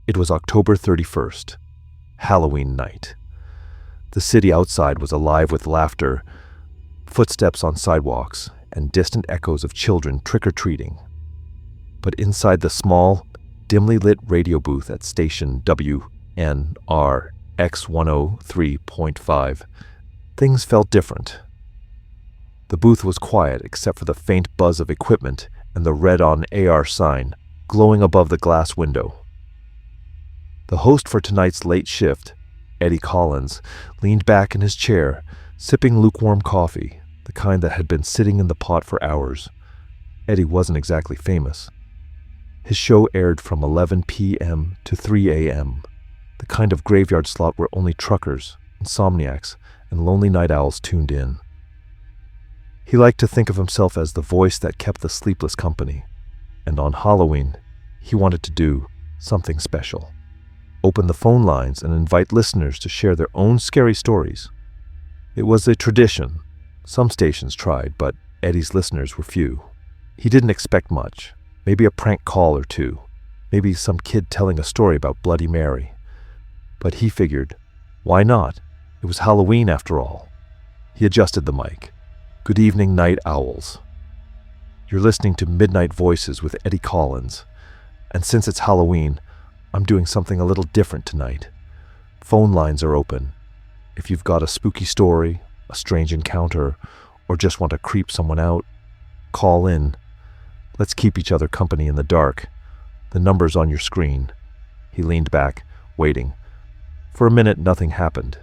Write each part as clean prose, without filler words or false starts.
It was October 31st, Halloween night. The city outside was alive with laughter, footsteps on sidewalks, and distant echoes of children trick-or-treating. But inside the small, dimly lit radio booth at station WNR X103.5, things felt different. The booth was quiet except for the faint buzz of equipment and the red-on AR sign glowing above the glass window. The host for tonight's late shift, Eddie Collins, leaned back in his chair, sipping lukewarm coffee, the kind that had been sitting in the pot for hours. Eddie wasn't exactly famous. His show aired from 11 p.m. to 3 a.m., the kind of graveyard slot where only truckers, insomniacs, and lonely night owls tuned in. He liked to think of himself as the voice that kept the sleepless company, and on Halloween, he wanted to do something special. Open the phone lines and invite listeners to share their own scary stories. It was a tradition. Some stations tried, but Eddie's listeners were few. He didn't expect much. Maybe a prank call or two. Maybe some kid telling a story about Bloody Mary. But he figured, why not? It was Halloween after all. He adjusted the mic. Good evening, night owls. You're listening to Midnight Voices with Eddie Collins. And since it's Halloween, I'm doing something a little different tonight. Phone lines are open. If you've got a spooky story, a strange encounter, or just want to creep someone out, call in. Let's keep each other company in the dark. The number's on your screen. He leaned back, waiting. For a minute, nothing happened.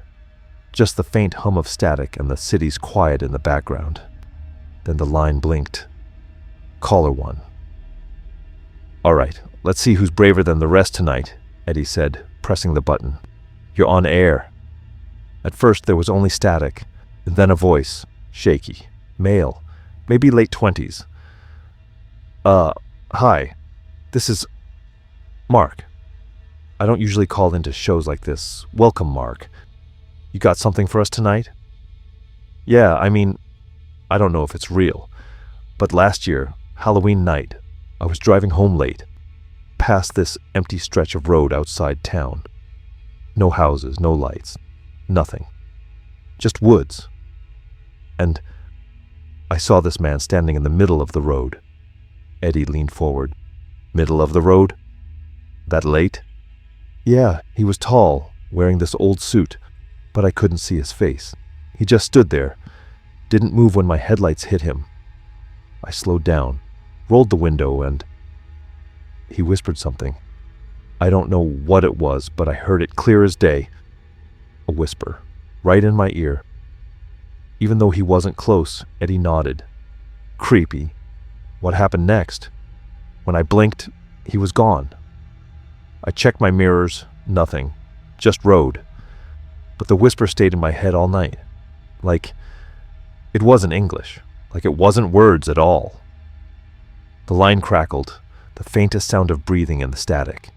Just the faint hum of static and the city's quiet in the background. Then the line blinked. Caller 1. All right, let's see who's braver than the rest tonight, Eddie said, pressing the button. You're on air. At first, there was only static, and then a voice, shaky, male, maybe late 20s. Hi, this is Mark. I don't usually call into shows like this. Welcome, Mark. You got something for us tonight? Yeah, I don't know if it's real, but last year, Halloween night, I was driving home late, past this empty stretch of road outside town. No houses, no lights, nothing. Just woods. And I saw this man standing in the middle of the road. Eddie leaned forward. Middle of the road? That late? Yeah, he was tall, wearing this old suit, but I couldn't see his face. He just stood there, didn't move when my headlights hit him. I slowed down, rolled the window, and he whispered something. I don't know what it was, but I heard it clear as day. A whisper, right in my ear. Even though he wasn't close, Eddie nodded. Creepy. What happened next? When I blinked, he was gone. I checked my mirrors, nothing. Just road. But the whisper stayed in my head all night. Like it wasn't English. Like it wasn't words at all. The line crackled, the faintest sound of breathing in the static.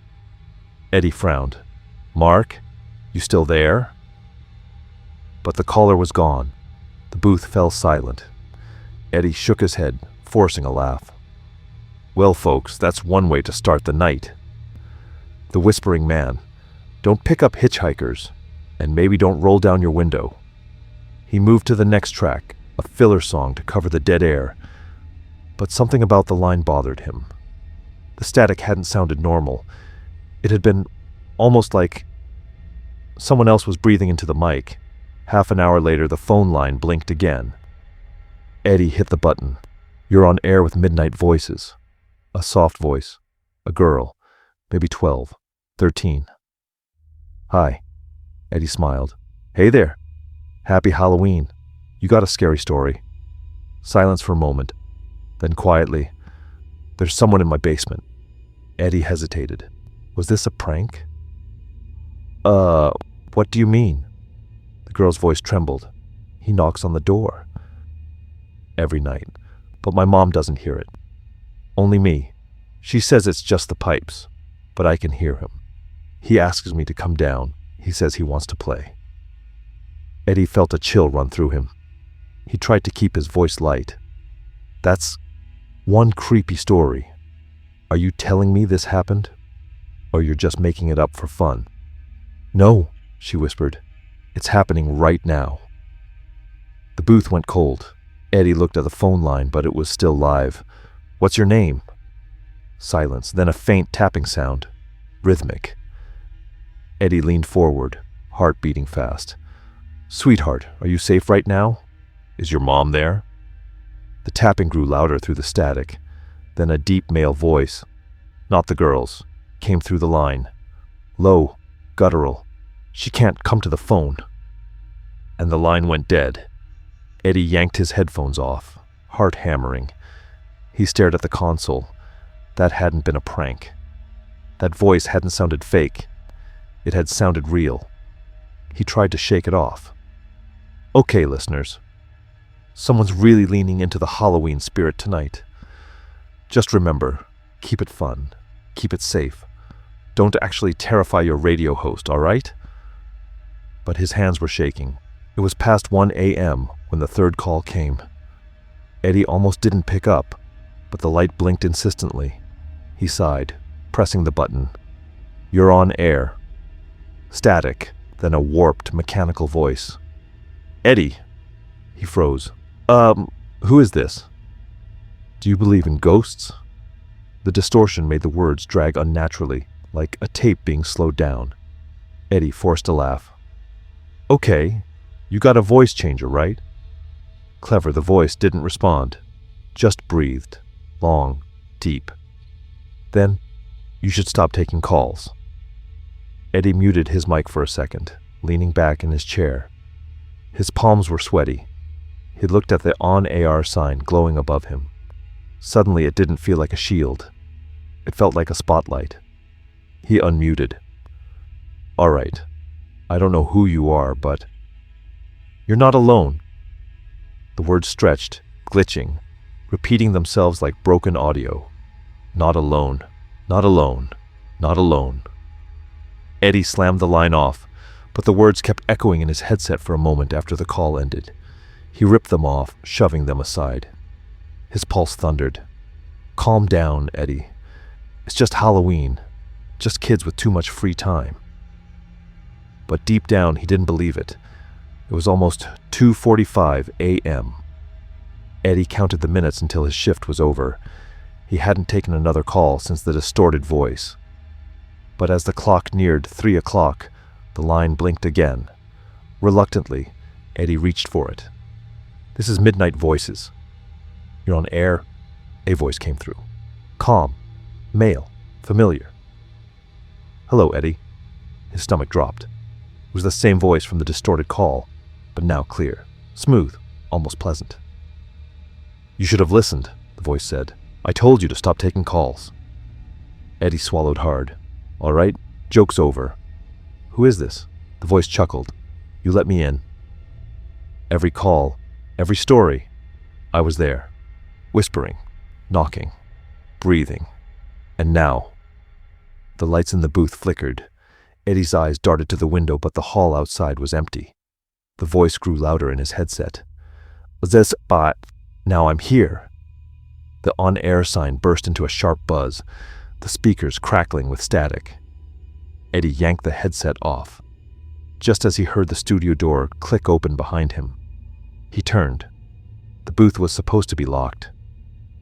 Eddie frowned. Mark, you still there? But the caller was gone. The booth fell silent. Eddie shook his head, forcing a laugh. Well, folks, that's one way to start the night. The whispering man. Don't pick up hitchhikers, and maybe don't roll down your window. He moved to the next track, a filler song to cover the dead air. But something about the line bothered him. The static hadn't sounded normal. It had been almost like someone else was breathing into the mic. Half an hour later, the phone line blinked again. Eddie hit the button. You're on air with Midnight Voices. A soft voice. A girl. Maybe 12, 13. Hi. Eddie smiled. Hey there. Happy Halloween. You got a scary story. Silence for a moment. Then quietly, there's someone in my basement. Eddie hesitated. Was this a prank? What do you mean? The girl's voice trembled. He knocks on the door. Every night. But my mom doesn't hear it. Only me. She says it's just the pipes, but I can hear him. He asks me to come down. He says he wants to play. Eddie felt a chill run through him. He tried to keep his voice light. That's one creepy story. Are you telling me this happened? or you're just making it up for fun. No, she whispered. It's happening right now. The booth went cold. Eddie looked at the phone line, but it was still live. What's your name? Silence, then a faint tapping sound. Rhythmic. Eddie leaned forward, heart beating fast. Sweetheart, are you safe right now? Is your mom there? The tapping grew louder through the static. Then a deep male voice, not the girl's, came through the line. Low, guttural. She can't come to the phone. And the line went dead. Eddie yanked his headphones off, heart hammering. He stared at the console. That hadn't been a prank. That voice hadn't sounded fake. It had sounded real. He tried to shake it off. Okay, listeners. Someone's really leaning into the Halloween spirit tonight. Just remember, keep it fun. Keep it safe. Don't actually terrify your radio host, all right? But his hands were shaking. It was past 1 a.m. when the third call came. Eddie almost didn't pick up, but the light blinked insistently. He sighed, pressing the button. You're on air. Static, then a warped, mechanical voice. Eddie. He froze. Who is this? Do you believe in ghosts? The distortion made the words drag unnaturally, like a tape being slowed down. Eddie forced a laugh. Okay, you got a voice changer, right? Clever, the voice didn't respond, just breathed, long, deep. Then, you should stop taking calls. Eddie muted his mic for a second, leaning back in his chair. His palms were sweaty. He looked at the on-AR sign glowing above him. Suddenly it didn't feel like a shield. It felt like a spotlight. He unmuted. All right. I don't know who you are, but you're not alone. The words stretched, glitching, repeating themselves like broken audio. Not alone. Not alone. Not alone. Eddie slammed the line off, but the words kept echoing in his headset for a moment after the call ended. He ripped them off, shoving them aside. His pulse thundered. Calm down, Eddie. It's just Halloween. Just kids with too much free time. But deep down, he didn't believe it. It was almost 2:45 a.m. Eddie counted the minutes until his shift was over. He hadn't taken another call since the distorted voice. But as the clock neared 3 o'clock, the line blinked again. Reluctantly, Eddie reached for it. This is Midnight Voices. You're on air? A voice came through. Calm. Male. Familiar. Hello, Eddie. His stomach dropped. It was the same voice from the distorted call, but now clear. Smooth. Almost pleasant. You should have listened, the voice said. I told you to stop taking calls. Eddie swallowed hard. All right, joke's over. Who is this? The voice chuckled. You let me in. Every call, every story, I was there. Whispering, knocking, breathing. And now, the lights in the booth flickered. Eddie's eyes darted to the window, but the hall outside was empty. The voice grew louder in his headset. This, but now I'm here. The on-air sign burst into a sharp buzz, the speakers crackling with static. Eddie yanked the headset off, just as he heard the studio door click open behind him. He turned. The booth was supposed to be locked.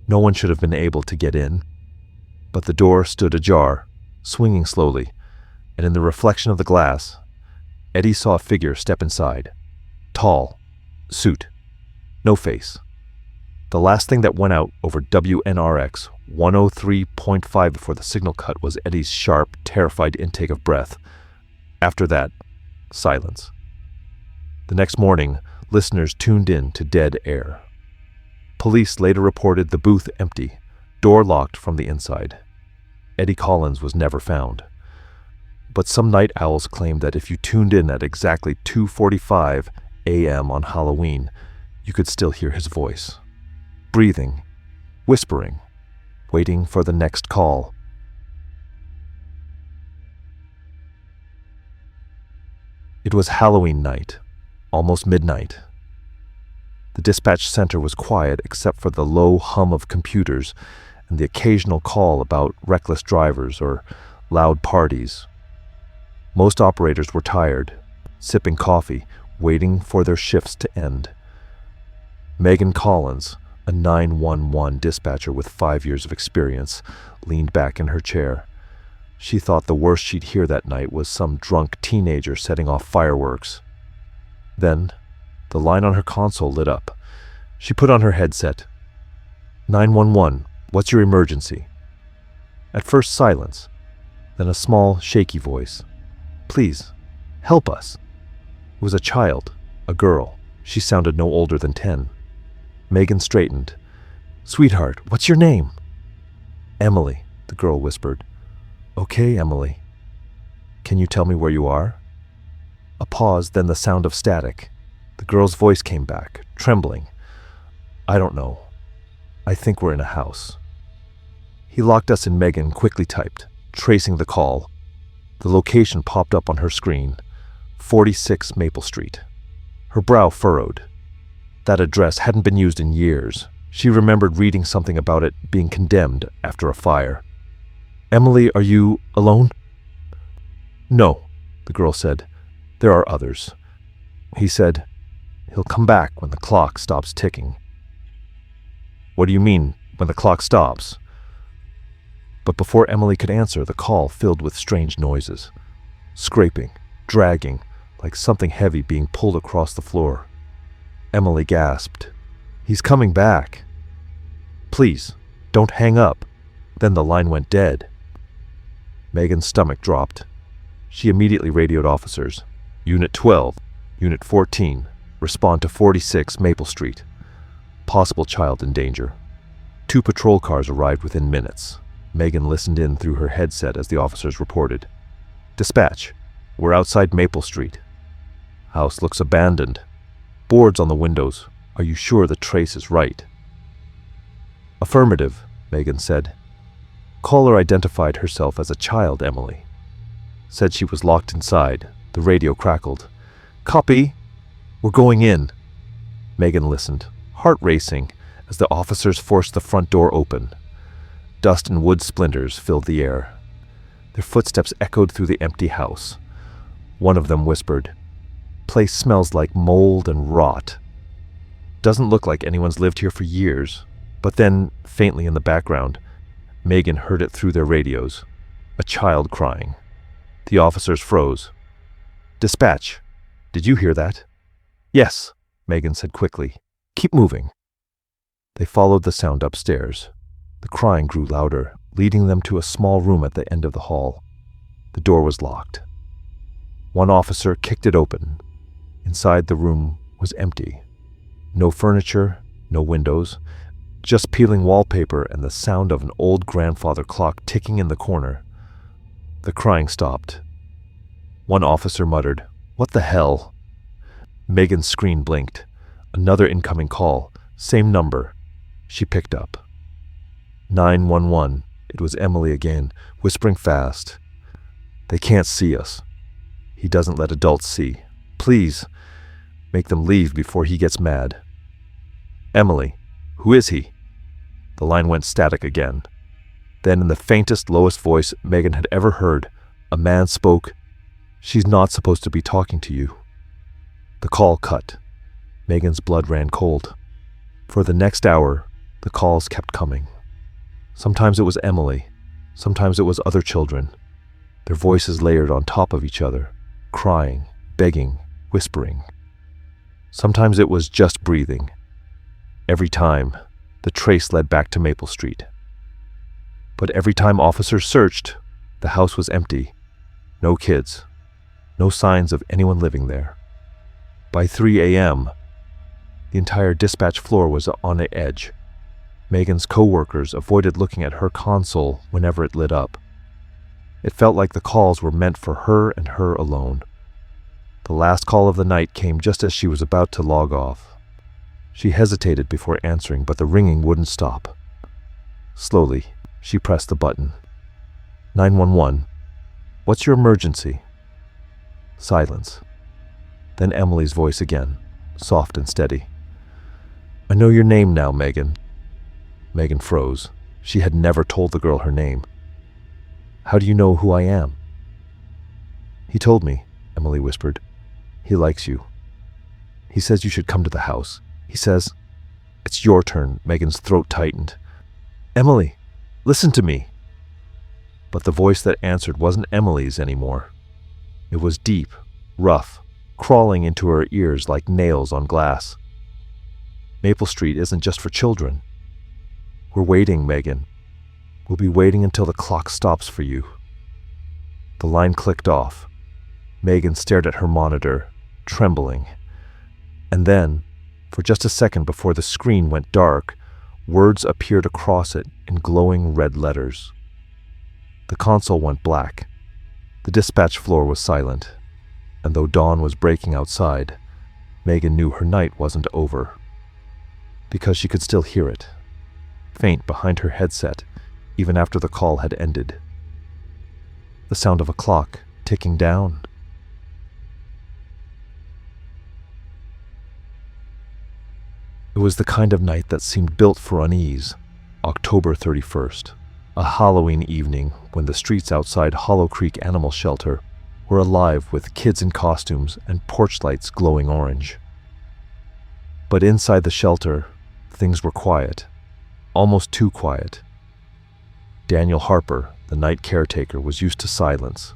No one should have been able to get in. But the door stood ajar, swinging slowly, and in the reflection of the glass, Eddie saw a figure step inside. Tall, suit, no face. The last thing that went out over WNRX 103.5 before the signal cut was Eddie's sharp, terrified intake of breath. After that, silence. The next morning, listeners tuned in to dead air. Police later reported the booth empty, door locked from the inside. Eddie Collins was never found. But some night owls claimed that if you tuned in at exactly 2:45 a.m. on Halloween, you could still hear his voice. Breathing, whispering, waiting for the next call. It was Halloween night, almost midnight. The dispatch center was quiet except for the low hum of computers and the occasional call about reckless drivers or loud parties. Most operators were tired, sipping coffee, waiting for their shifts to end. Megan Collins, a 911 dispatcher with 5 years of experience, leaned back in her chair. She thought the worst she'd hear that night was some drunk teenager setting off fireworks. Then, the line on her console lit up. She put on her headset. 911, what's your emergency? At first silence, then a small, shaky voice. Please, help us. It was a child, a girl. She sounded no older than 10. Megan straightened. Sweetheart, what's your name? Emily, the girl whispered. Okay, Emily. Can you tell me where you are? A pause, then the sound of static. The girl's voice came back, trembling. I don't know. I think we're in a house. He locked us in. Megan quickly typed, tracing the call. The location popped up on her screen. 46 Maple Street. Her brow furrowed. That address hadn't been used in years. She remembered reading something about it being condemned after a fire. Emily, are you alone? No, the girl said. There are others. He said, he'll come back when the clock stops ticking. What do you mean, when the clock stops? But before Emily could answer, the call filled with strange noises. Scraping, dragging, like something heavy being pulled across the floor. Emily gasped. He's coming back. Please, don't hang up. Then the line went dead. Megan's stomach dropped. She immediately radioed officers. Unit 12, Unit 14, respond to 46 Maple Street. Possible child in danger. 2 patrol cars arrived within minutes. Megan listened in through her headset as the officers reported. Dispatch, we're outside Maple Street. House looks abandoned. Boards on the windows. Are you sure the trace is right? Affirmative, Megan said. Caller identified herself as a child, Emily. Said she was locked inside. The radio crackled. Copy. We're going in. Megan listened, heart racing, as the officers forced the front door open. Dust and wood splinters filled the air. Their footsteps echoed through the empty house. One of them whispered, Place smells like mold and rot. Doesn't look like anyone's lived here for years. But then, faintly in the background, Megan heard it through their radios. A child crying. The officers froze. Dispatch, did you hear that? Yes, Megan said quickly. Keep moving. They followed the sound upstairs. The crying grew louder, leading them to a small room at the end of the hall. The door was locked. One officer kicked it open. Inside, the room was empty. No furniture, no windows, just peeling wallpaper and the sound of an old grandfather clock ticking in the corner. The crying stopped. One officer muttered, What the hell? Megan's screen blinked. Another incoming call. Same number. She picked up. 911. It was Emily again, whispering fast. They can't see us. He doesn't let adults see. Please, make them leave before he gets mad. Emily, who is he? The line went static again. Then in the faintest, lowest voice Megan had ever heard, a man spoke. She's not supposed to be talking to you. The call cut. Megan's blood ran cold. For the next hour, the calls kept coming. Sometimes it was Emily. Sometimes it was other children. Their voices layered on top of each other, crying, begging, whispering. Sometimes it was just breathing. Every time, the trace led back to Maple Street. But every time officers searched, the house was empty. No kids. No signs of anyone living there. By 3 a.m., the entire dispatch floor was on the edge. Megan's co-workers avoided looking at her console whenever it lit up. It felt like the calls were meant for her and her alone. The last call of the night came just as she was about to log off. She hesitated before answering, but the ringing wouldn't stop. Slowly, she pressed the button. 911. What's your emergency? Silence. Then Emily's voice again, soft and steady. I know your name now, Megan. Megan froze. She had never told the girl her name. How do you know who I am?" "He told me," Emily whispered. "He likes you. He says you should come to the house. He says—" "It's your turn." Megan's throat tightened. "Emily, listen to me." But the voice that answered wasn't Emily's anymore. It was deep, rough, crawling into her ears like nails on glass. "Maple Street isn't just for children. We're waiting, Megan. We'll be waiting until the clock stops for you." The line clicked off. Megan stared at her monitor, trembling. And then, for just a second before the screen went dark, words appeared across it in glowing red letters. The console went black. The dispatch floor was silent. And though dawn was breaking outside, Megan knew her night wasn't over. Because she could still hear it, faint behind her headset, even after the call had ended. The sound of a clock ticking down. It was the kind of night that seemed built for unease. October 31st, a Halloween evening when the streets outside Hollow Creek Animal Shelter were alive with kids in costumes and porch lights glowing orange. But inside the shelter, things were quiet, almost too quiet. Daniel Harper, the night caretaker, was used to silence.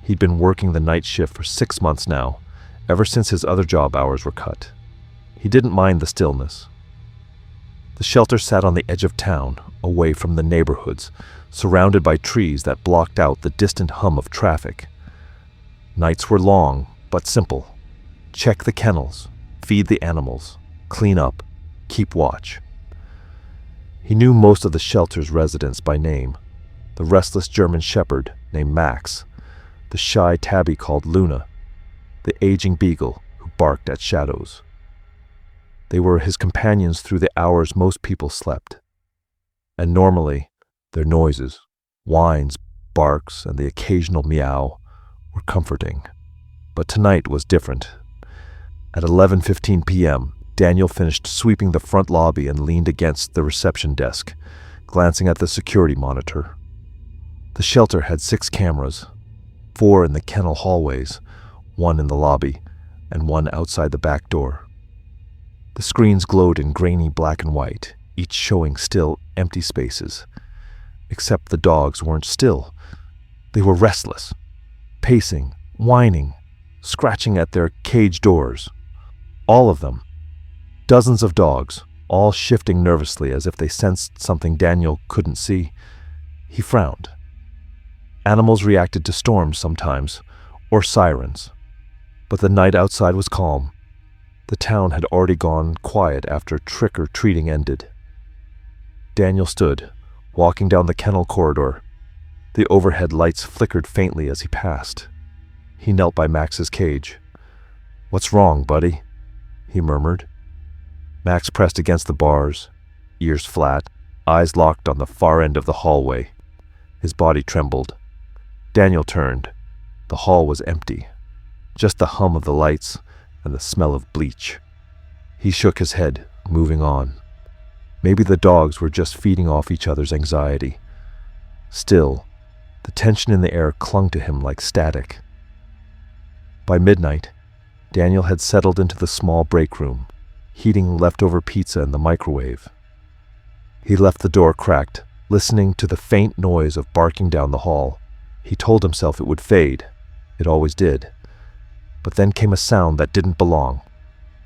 He'd been working the night shift for 6 months now, ever since his other job hours were cut. He didn't mind the stillness. The shelter sat on the edge of town, away from the neighborhoods, surrounded by trees that blocked out the distant hum of traffic. Nights were long, but simple. Check the kennels, feed the animals, clean up, keep watch. He knew most of the shelter's residents by name. The restless German shepherd named Max, the shy tabby called Luna, the aging beagle who barked at shadows. They were his companions through the hours most people slept. And normally, their noises, whines, barks, and the occasional meow were comforting. But tonight was different. At 11:15 p.m., Daniel finished sweeping the front lobby and leaned against the reception desk, glancing at the security monitor. The shelter had 6 cameras, 4 in the kennel hallways, 1 in the lobby, and 1 outside the back door. The screens glowed in grainy black and white, each showing still, empty spaces. Except the dogs weren't still. They were restless, pacing, whining, scratching at their cage doors. All of them. Dozens of dogs, all shifting nervously as if they sensed something Daniel couldn't see. He frowned. Animals reacted to storms sometimes, or sirens. But the night outside was calm. The town had already gone quiet after trick-or-treating ended. Daniel stood, walking down the kennel corridor. The overhead lights flickered faintly as he passed. He knelt by Max's cage. "What's wrong, buddy?" he murmured. Max pressed against the bars, ears flat, eyes locked on the far end of the hallway. His body trembled. Daniel turned. The hall was empty. Just the hum of the lights and the smell of bleach. He shook his head, moving on. Maybe the dogs were just feeding off each other's anxiety. Still, the tension in the air clung to him like static. By midnight, Daniel had settled into the small break room, heating leftover pizza in the microwave. He left the door cracked, listening to the faint noise of barking down the hall. He told himself it would fade. It always did. But then came a sound that didn't belong.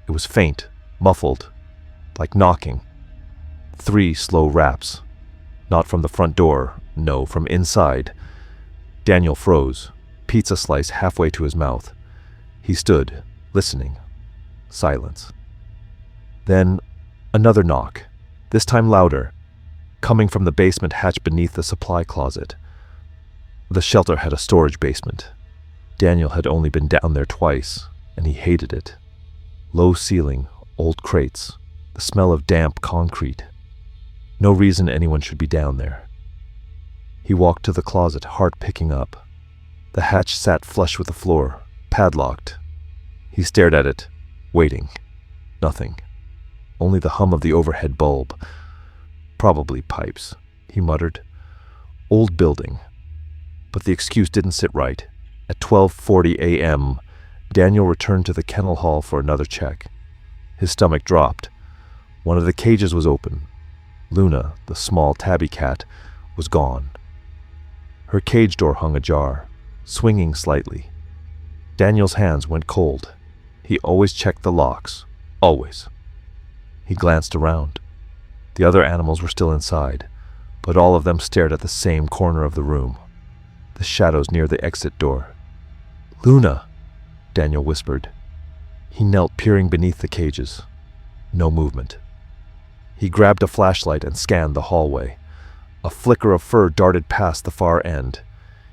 It was faint, muffled, like knocking. 3 slow raps. Not from the front door, no, from inside. Daniel froze, pizza slice halfway to his mouth. He stood, listening. Silence. Then, another knock, this time louder, coming from the basement hatch beneath the supply closet. The shelter had a storage basement. Daniel had only been down there twice, and he hated it. Low ceiling, old crates, the smell of damp concrete. No reason anyone should be down there. He walked to the closet, heart picking up. The hatch sat flush with the floor, padlocked. He stared at it, waiting. Nothing. Only the hum of the overhead bulb. Probably pipes, he muttered. Old building. But the excuse didn't sit right. At 12:40 a.m., Daniel returned to the kennel hall for another check. His stomach dropped. One of the cages was open. Luna, the small tabby cat, was gone. Her cage door hung ajar, swinging slightly. Daniel's hands went cold. He always checked the locks. Always. He glanced around. The other animals were still inside, but all of them stared at the same corner of the room, the shadows near the exit door. "Luna," Daniel whispered. He knelt, peering beneath the cages. No movement. He grabbed a flashlight and scanned the hallway. A flicker of fur darted past the far end.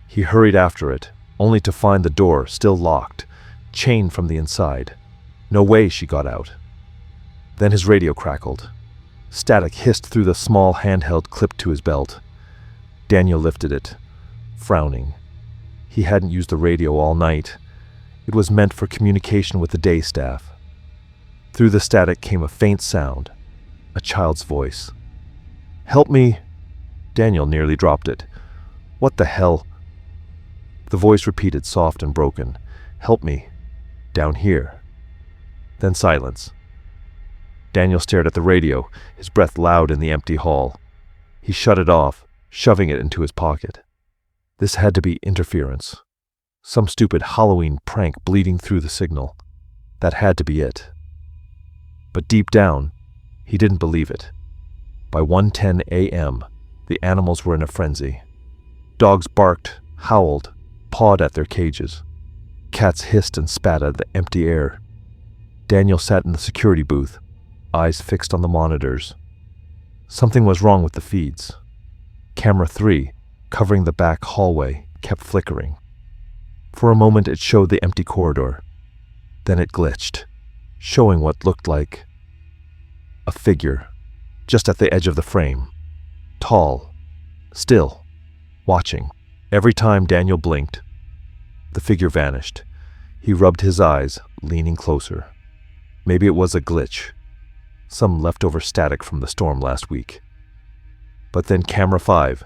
He hurried after it, only to find the door still locked, chained from the inside. No way she got out. Then his radio crackled. Static hissed through the small handheld clipped to his belt. Daniel lifted it, frowning. He hadn't used the radio all night. It was meant for communication with the day staff. Through the static came a faint sound, a child's voice. "Help me!" Daniel nearly dropped it. "What the hell?" The voice repeated, soft and broken. "Help me. Down here." Then silence. Daniel stared at the radio, his breath loud in the empty hall. He shut it off, shoving it into his pocket. This had to be interference. Some stupid Halloween prank bleeding through the signal. That had to be it. But deep down, he didn't believe it. By 1:10 a.m., the animals were in a frenzy. Dogs barked, howled, pawed at their cages. Cats hissed and spat at the empty air. Daniel sat in the security booth, eyes fixed on the monitors. Something was wrong with the feeds. Camera 3, covering the back hallway, kept flickering. For a moment it showed the empty corridor. Then it glitched, showing what looked like a figure, just at the edge of the frame. Tall, still, watching. Every time Daniel blinked, the figure vanished. He rubbed his eyes, leaning closer. Maybe it was a glitch, some leftover static from the storm last week. But then camera 5,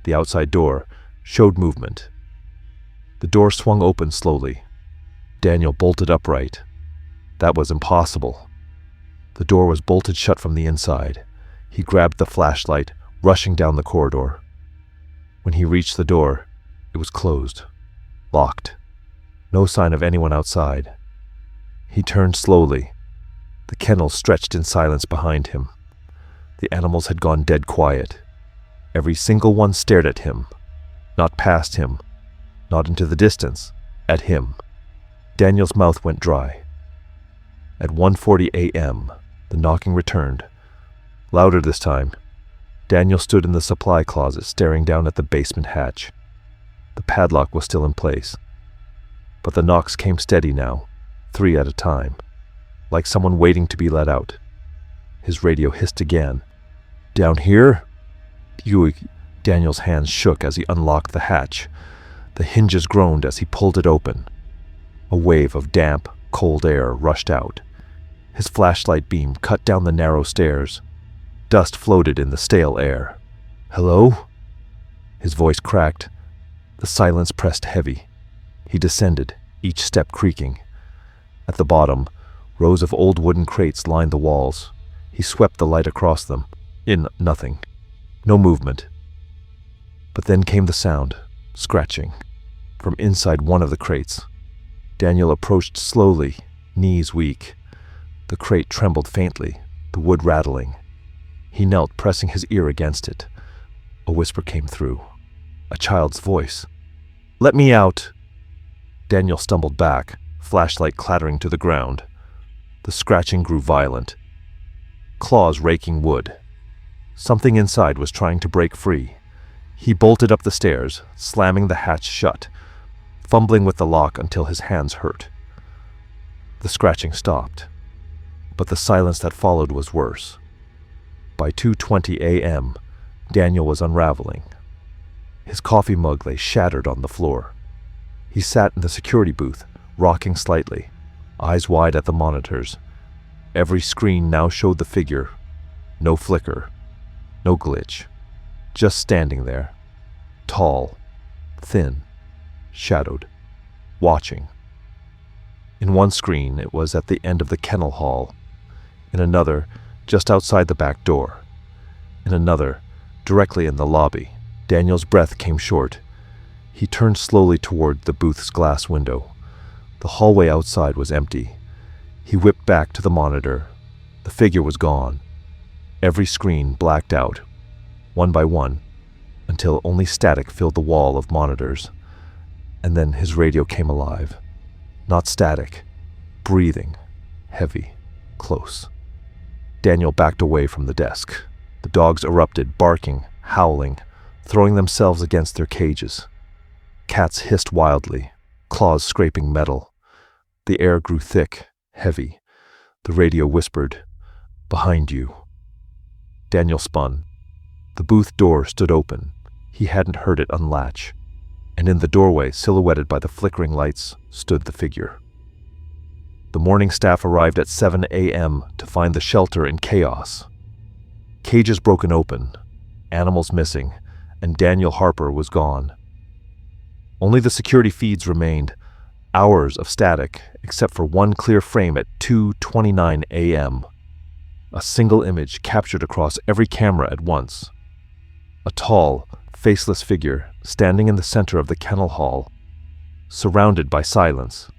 the outside door, showed movement. The door swung open slowly. Daniel bolted upright. That was impossible. The door was bolted shut from the inside. He grabbed the flashlight, rushing down the corridor. When he reached the door, it was closed, locked. No sign of anyone outside. He turned slowly. The kennel stretched in silence behind him. The animals had gone dead quiet. Every single one stared at him, not past him, not into the distance, at him. Daniel's mouth went dry. At 1:40 a.m., the knocking returned. Louder this time. Daniel stood in the supply closet, staring down at the basement hatch. The padlock was still in place. But the knocks came steady now, 3 at a time, like someone waiting to be let out. His radio hissed again. "Down here?" Daniel's hands shook as he unlocked the hatch. The hinges groaned as he pulled it open. A wave of damp, cold air rushed out. His flashlight beam cut down the narrow stairs. Dust floated in the stale air. "Hello?" His voice cracked. The silence pressed heavy. He descended, each step creaking. At the bottom, rows of old wooden crates lined the walls. He swept the light across them. Nothing. No movement. But then came the sound, scratching, from inside one of the crates. Daniel approached slowly, knees weak. The crate trembled faintly, the wood rattling. He knelt, pressing his ear against it. A whisper came through. A child's voice. "Let me out!" Daniel stumbled back, flashlight clattering to the ground. The scratching grew violent. Claws raking wood. Something inside was trying to break free. He bolted up the stairs, slamming the hatch shut, fumbling with the lock until his hands hurt. The scratching stopped, but the silence that followed was worse. By 2:20 a.m., Daniel was unraveling. His coffee mug lay shattered on the floor. He sat in the security booth, rocking slightly, eyes wide at the monitors. Every screen now showed the figure. No flicker, no glitch, just standing there. Tall, thin, shadowed, watching. In one screen, it was at the end of the kennel hall. In another, just outside the back door. In another, directly in the lobby. Daniel's breath came short. He turned slowly toward the booth's glass window. The hallway outside was empty. He whipped back to the monitor. The figure was gone. Every screen blacked out, one by one, until only static filled the wall of monitors. And then his radio came alive. Not static, breathing, heavy, close. Daniel backed away from the desk. The dogs erupted, barking, howling, throwing themselves against their cages. Cats hissed wildly, claws scraping metal. The air grew thick, heavy. The radio whispered, "Behind you." Daniel spun. The booth door stood open. He hadn't heard it unlatch. And in the doorway, silhouetted by the flickering lights, stood the figure. The morning staff arrived at 7 a.m. to find the shelter in chaos. Cages broken open, animals missing, and Daniel Harper was gone. Only the security feeds remained, hours of static, except for one clear frame at 2:29 a.m. A single image captured across every camera at once. A tall, faceless figure standing in the center of the kennel hall, surrounded by silence.